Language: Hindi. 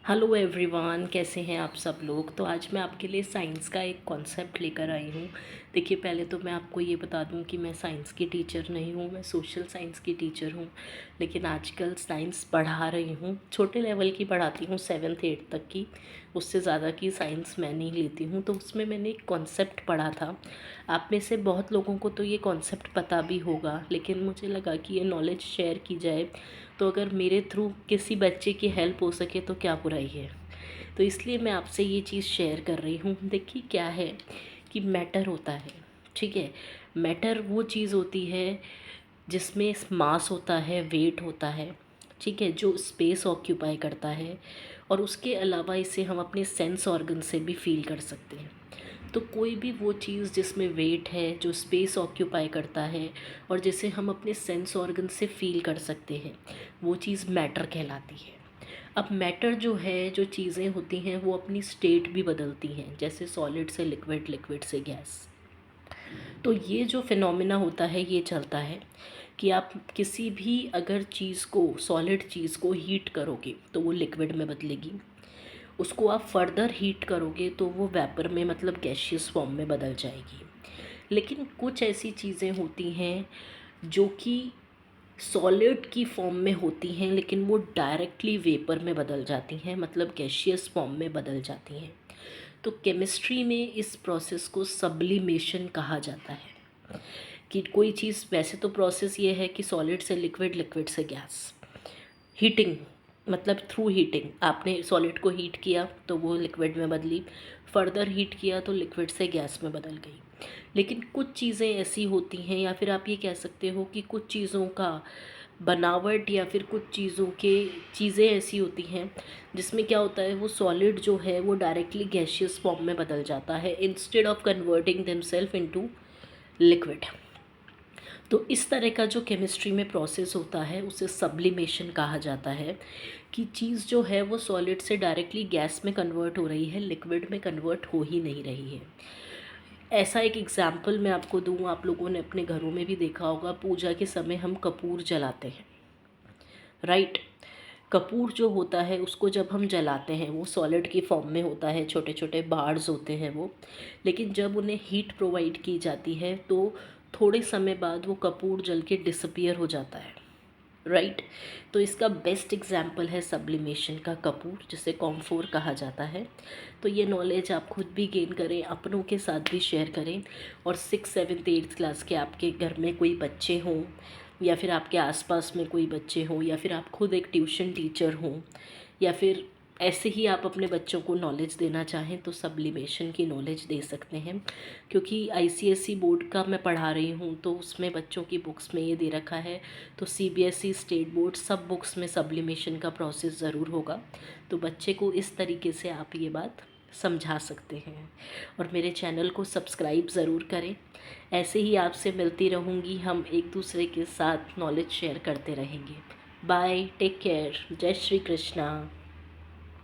हेलो एवरीवन, कैसे हैं आप सब लोग। तो आज मैं आपके लिए साइंस का एक कॉन्सेप्ट लेकर आई हूँ। देखिए, पहले तो मैं आपको ये बता दूँ कि मैं साइंस की टीचर नहीं हूँ, मैं सोशल साइंस की टीचर हूँ। लेकिन आजकल साइंस पढ़ा रही हूँ, छोटे लेवल की पढ़ाती हूँ, 7th 8th तक की। उससे ज़्यादा की साइंस मैं नहीं लेती हूँ। तो उसमें मैंने एक कॉन्सेप्ट पढ़ा था। आप में से बहुत लोगों को तो ये कॉन्सेप्ट पता भी होगा, लेकिन मुझे लगा कि ये नॉलेज शेयर की जाए। तो अगर मेरे थ्रू किसी बच्चे की हेल्प हो सके तो क्या बुराई है। तो इसलिए मैं आपसे ये चीज़ शेयर कर रही हूँ। देखिए, क्या है कि मैटर होता है, ठीक है। मैटर वो चीज़ होती है जिसमें मास होता है, वेट होता है, ठीक है, जो स्पेस ऑक्यूपाई करता है। और उसके अलावा इसे हम अपने सेंस ऑर्गन से भी फील कर सकते हैं। तो कोई भी वो चीज़ जिसमें वेट है, जो स्पेस ऑक्यूपाई करता है और जिसे हम अपने सेंस ऑर्गन से फील कर सकते हैं, वो चीज़ मैटर कहलाती है। अब मैटर जो है, जो चीज़ें होती हैं, वो अपनी स्टेट भी बदलती हैं, जैसे सॉलिड से लिक्विड, लिक्विड से गैस। तो ये जो फिनोमिना होता है, ये चलता है कि आप किसी भी अगर चीज़ को, सॉलिड चीज़ को हीट करोगे तो वो लिक्विड में बदलेगी। उसको आप फर्दर हीट करोगे तो वो वेपर में, मतलब गैशियस फॉर्म में बदल जाएगी। लेकिन कुछ ऐसी चीज़ें होती हैं जो कि सॉलिड की फॉर्म में होती हैं, लेकिन वो डायरेक्टली वेपर में बदल जाती हैं, मतलब गैशियस फॉर्म में बदल जाती हैं। तो केमिस्ट्री में इस प्रोसेस को सब्लिमेशन कहा जाता है। कि कोई चीज़, वैसे तो प्रोसेस ये है कि सॉलिड से लिक्विड, लिक्विड से गैस, हीटिंग, मतलब थ्रू हीटिंग। आपने सॉलिड को हीट किया तो वो लिक्विड में बदली, फर्दर हीट किया तो लिक्विड से गैस में बदल गई। लेकिन कुछ चीज़ें ऐसी होती हैं, या फिर आप ये कह सकते हो कि कुछ चीज़ों का बनावट, या फिर कुछ चीज़ें ऐसी होती हैं जिसमें क्या होता है, वो सॉलिड जो है वो डायरेक्टली गैशियस फॉर्म में बदल जाता है, instead of converting themselves into liquid. तो इस तरह का जो केमिस्ट्री में प्रोसेस होता है उसे सब्लिमेशन कहा जाता है। कि चीज़ जो है वो सॉलिड से डायरेक्टली गैस में कन्वर्ट हो रही है, लिक्विड में कन्वर्ट हो ही नहीं रही है। ऐसा एक एग्जाम्पल मैं आपको दूँ, आप लोगों ने अपने घरों में भी देखा होगा, पूजा के समय हम कपूर जलाते हैं, राइट। कपूर जो होता है उसको जब हम जलाते हैं, वो सॉलिड की फॉर्म में होता है, छोटे छोटे बार्स होते हैं वो। लेकिन जब उन्हें हीट प्रोवाइड की जाती है तो थोड़े समय बाद वो कपूर जल के डिसअपियर हो जाता है, राइट। तो इसका बेस्ट एग्जाम्पल है सब्लिमेशन का कपूर, जिसे कॉम्फोर कहा जाता है। तो ये नॉलेज आप खुद भी गेन करें, अपनों के साथ भी शेयर करें। और 6th 7th 8th क्लास के आपके घर में कोई बच्चे हों, या फिर आपके आसपास में कोई बच्चे हों, या फिर आप खुद एक ट्यूशन टीचर हों, या फिर ऐसे ही आप अपने बच्चों को नॉलेज देना चाहें तो सब्लिमेशन की नॉलेज दे सकते हैं। क्योंकि आईसीएसई बोर्ड का मैं पढ़ा रही हूँ, तो उसमें बच्चों की बुक्स में ये दे रखा है। तो सीबीएसई, स्टेट बोर्ड, सब बुक्स में सब्लिमेशन का प्रोसेस ज़रूर होगा। तो बच्चे को इस तरीके से आप ये बात समझा सकते हैं। और मेरे चैनल को सब्सक्राइब ज़रूर करें। ऐसे ही आपसे मिलती रहूँगी, हम एक दूसरे के साथ नॉलेज शेयर करते रहेंगे। बाय, टेक केयर, जय श्री कृष्णा।